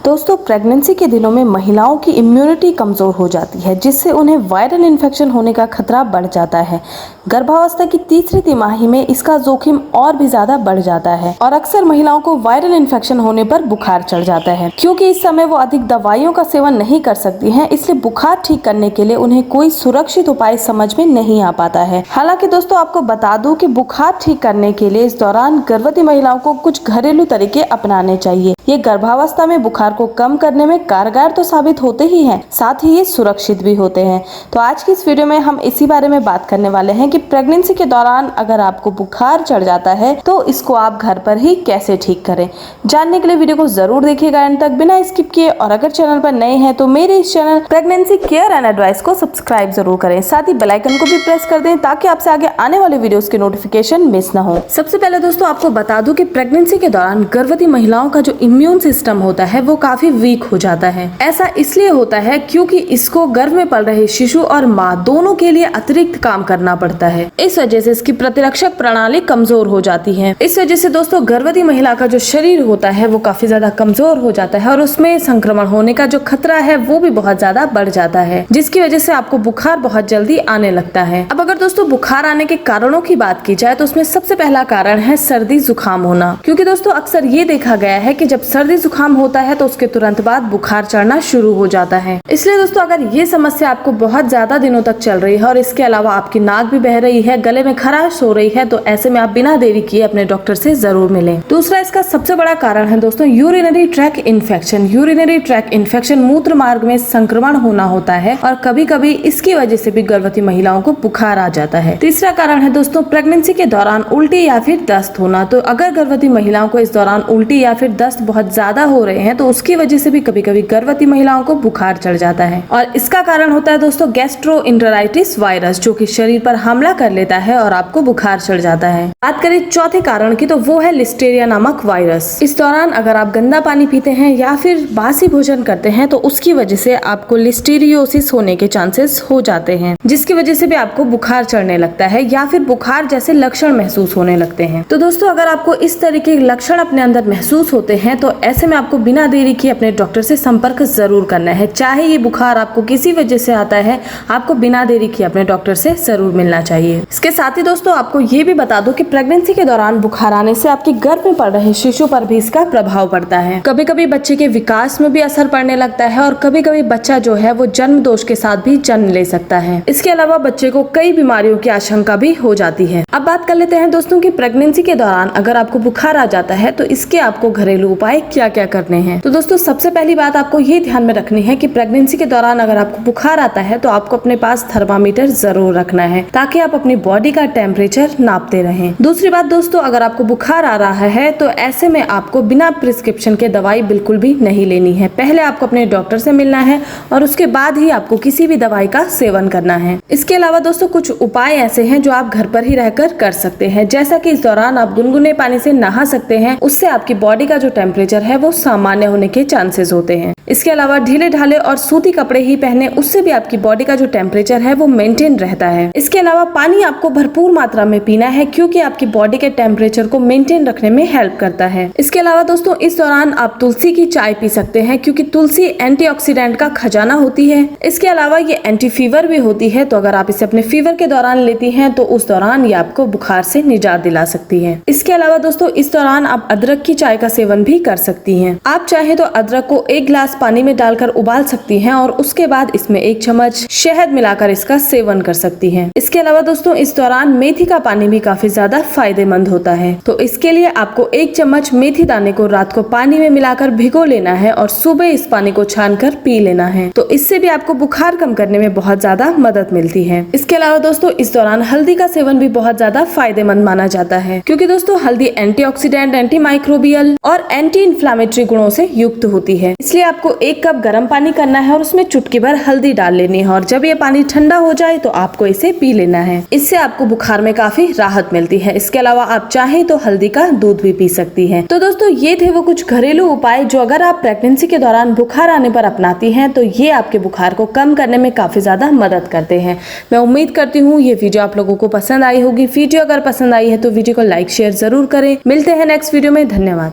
दोस्तों प्रेगनेंसी के दिनों में महिलाओं की इम्यूनिटी कमजोर हो जाती है, जिससे उन्हें वायरल इन्फेक्शन होने का खतरा बढ़ जाता है। गर्भावस्था की तीसरी तिमाही में इसका जोखिम और भी ज्यादा बढ़ जाता है और अक्सर महिलाओं को वायरल इन्फेक्शन होने पर बुखार चढ़ जाता है। क्योंकि इस समय वो अधिक दवाइयों का सेवन नहीं कर सकती हैं, इसलिए बुखार ठीक करने के लिए उन्हें कोई सुरक्षित उपाय समझ में नहीं आ पाता है। हालांकि दोस्तों आपको बता दूं कि बुखार ठीक करने के लिए इस दौरान गर्भवती महिलाओं को कुछ घरेलू तरीके अपनाने चाहिए। ये गर्भावस्था में बुखार को कम करने में कारगर तो साबित होते ही हैं, साथ ही ये सुरक्षित भी होते हैं। तो आज की इस वीडियो में हम इसी बारे में बात करने वाले हैं कि प्रेगनेंसी के दौरान अगर आपको बुखार चढ़ जाता है तो इसको आप घर पर ही कैसे ठीक करें। जानने के लिए वीडियो को जरूर देखिएगा एंड तक बिना स्किप किए, और अगर चैनल पर नए हैं तो मेरे इस channel pregnancy care and advice को सब्सक्राइब जरूर करें, साथ ही बेल आइकन को भी प्रेस कर दें ताकि आपसे आगे आने वाले वीडियोस की नोटिफिकेशन मिस ना हो। सबसे पहले दोस्तों आपको बता दूं कि प्रेगनेंसी के दौरान गर्भवती महिलाओं का जो इम्यून सिस्टम होता है वो काफी वीक हो जाता है। ऐसा इसलिए होता है क्योंकि इसको गर्भ में पल रहे शिशु और माँ दोनों के लिए अतिरिक्त काम करना पड़ता है। इस वजह से इसकी प्रतिरक्षक प्रणाली कमजोर हो जाती है। इस वजह से दोस्तों गर्भवती महिला का जो शरीर होता है वो काफी ज्यादा कमजोर हो जाता है और उसमें संक्रमण होने का जो खतरा है वो भी बहुत ज्यादा बढ़ जाता है, जिसकी वजह से आपको बुखार बहुत जल्दी आने लगता है। अब अगर दोस्तों बुखार आने के कारणों की बात की जाए तो उसमें सबसे पहला कारण है सर्दी जुकाम होना। क्योंकि दोस्तों अक्सर ये देखा गया है कि जब सर्दी जुकाम होता है तो उसके तुरंत बाद बुखार चढ़ना शुरू हो जाता है। इसलिए दोस्तों अगर ये समस्या आपको बहुत ज्यादा दिनों तक चल रही है और इसके अलावा आपकी नाक भी बह रही है, गले में खराश हो रही है, तो ऐसे में आप बिना देरी किए अपने डॉक्टर से जरूर मिलें। दूसरा इसका सबसे बड़ा कारण है दोस्तों urinary track infection. Urinary track infection मूत्र मार्ग में संक्रमण होना होता है और कभी कभी इसकी वजह से भी गर्भवती महिलाओं को बुखार आ जाता है। तीसरा कारण है दोस्तों प्रेगनेंसी के दौरान उल्टी या फिर दस्त होना। तो अगर गर्भवती महिलाओं को इस दौरान उल्टी या फिर दस्त बहुत ज्यादा हो रहे हैं तो उसकी वजह से भी कभी कभी गर्भवती महिलाओं को बुखार चढ़ जाता है। और इसका कारण होता है दोस्तों गैस्ट्रोएंटेराइटिस वायरस, जो कि शरीर पर हमला कर लेता है और आपको बुखार चढ़ जाता है। बात करें चौथे कारण की तो वो है लिस्टेरिया नामक वायरस। इस दौरान अगर आप गंदा पानी पीते हैं या फिर बासी भोजन करते हैं तो उसकी वजह से आपको लिस्टेरियोसिस होने के चांसेस हो जाते हैं, जिसकी वजह से भी आपको बुखार चढ़ने लगता है या फिर बुखार जैसे लक्षण महसूस होने लगते हैं। तो दोस्तों अगर आपको इस तरीके के लक्षण अपने अंदर महसूस होते हैं तो ऐसे में आपको बिना देरी किए अपने डॉक्टर से संपर्क जरूर करना है। चाहे ये बुखार आपको किसी वजह से आता है, आपको बिना देरी किए अपने डॉक्टर से जरूर मिलना चाहिए। इसके साथ ही दोस्तों आपको ये भी बता दो कि प्रेगनेंसी के दौरान बुखार आने से आपके गर्भ में पड़ रहे शिशु पर भी इसका प्रभाव पड़ता है। कभी कभी बच्चे के विकास में भी असर पड़ने लगता है और कभी कभी बच्चा जो है वो जन्म दोष के साथ भी जन्म ले सकता है। इसके अलावा बच्चे को कई बीमारियों की आशंका भी हो जाती है। अब बात कर लेते हैं दोस्तों कि प्रेगनेंसी के दौरान अगर आपको बुखार आ जाता है तो इसके आपको घरेलू उपाय क्या क्या करने हैं। तो दोस्तों सबसे पहली बात आपको ये ध्यान में रखनी है कि प्रेगनेंसी के दौरान अगर आपको बुखार आता है तो आपको अपने पास थर्मामीटर जरूर रखना है ताकि आप अपनी बॉडी का टेम्परेचर नापते रहें। दूसरी बात दोस्तों अगर आपको बुखार आ रहा है तो ऐसे में आपको बिना प्रिस्क्रिप्शन के दवाई बिल्कुल भी नहीं लेनी है। पहले आपको अपने डॉक्टर से मिलना है और उसके बाद ही आपको किसी भी दवाई का सेवन करना है। इसके अलावा दोस्तों कुछ उपाय ऐसे हैं जो आप घर पर ही रहकर कर सकते हैं, जैसा कि इस दौरान आप गुनगुने पानी से नहा सकते हैं। उससे आपकी बॉडी का जो टेम्परेचर है वो सामान्य होने के चांसेस होते हैं। इसके अलावा ढीले ढाले और सूती कपड़े ही पहने, उससे भी आपकी बॉडी का जो टेम्परेचर है वो मेंटेन रहता है। इसके अलावा पानी आपको भरपूर मात्रा में पीना है क्योंकि आपकी बॉडी के टेम्परेचर को मेंटेन रखने में हेल्प करता है। इसके अलावा दोस्तों इस दौरान आप तुलसी की चाय पी सकते हैं क्योंकि तुलसी एंटीऑक्सीडेंट का खजाना होती है। इसके अलावा ये एंटी फीवर भी होती है, तो अगर आप इसे अपने फीवर के दौरान लेती हैं तो उस दौरान ये आपको बुखार से निजात दिला सकती है। इसके अलावा दोस्तों इस दौरान आप अदरक की चाय का सेवन भी कर सकती हैं। आप चाहे तो अदरक को 1 गिलास पानी में डालकर उबाल सकती हैं और उसके बाद इसमें 1 चम्मच शहद मिलाकर इसका सेवन कर सकती हैं। इसके अलावा दोस्तों इस दौरान मेथी का पानी भी काफी ज्यादा फायदेमंद होता है। तो इसके लिए आपको 1 चम्मच मेथी दाने को रात को पानी में मिलाकर भिगो लेना है और सुबह इस पानी को छानकर पी लेना है। तो इससे भी आपको बुखार कम करने में बहुत ज्यादा मदद मिलती है। इसके अलावा दोस्तों इस दौरान हल्दी का सेवन भी बहुत ज्यादा फायदेमंद माना जाता है क्योंकि दोस्तों हल्दी एंटीऑक्सीडेंट, एंटी माइक्रोबियल और एंटी इन्फ्लामेटरी गुणों से युक्त होती है। इसलिए आपको 1 कप गर्म पानी करना है और उसमें चुटकी भर हल्दी डाल लेनी है और जब ये पानी ठंडा हो जाए तो आपको इसे पी लेना है। इससे आपको बुखार में काफी राहत मिलती है। इसके अलावा आप चाहें तो हल्दी का दूध भी पी सकती हैं। तो दोस्तों ये थे वो कुछ घरेलू उपाय जो अगर आप प्रेगनेंसी के दौरान बुखार आने पर अपनाती हैं तो ये आपके बुखार को कम करने में काफी ज्यादा मदद करते हैं। मैं उम्मीद करती हूँ ये वीडियो आप लोगों को पसंद आई होगी। वीडियो अगर पसंद आई है तो वीडियो को लाइक शेयर जरूर करें। मिलते हैं नेक्स्ट वीडियो में। धन्यवाद।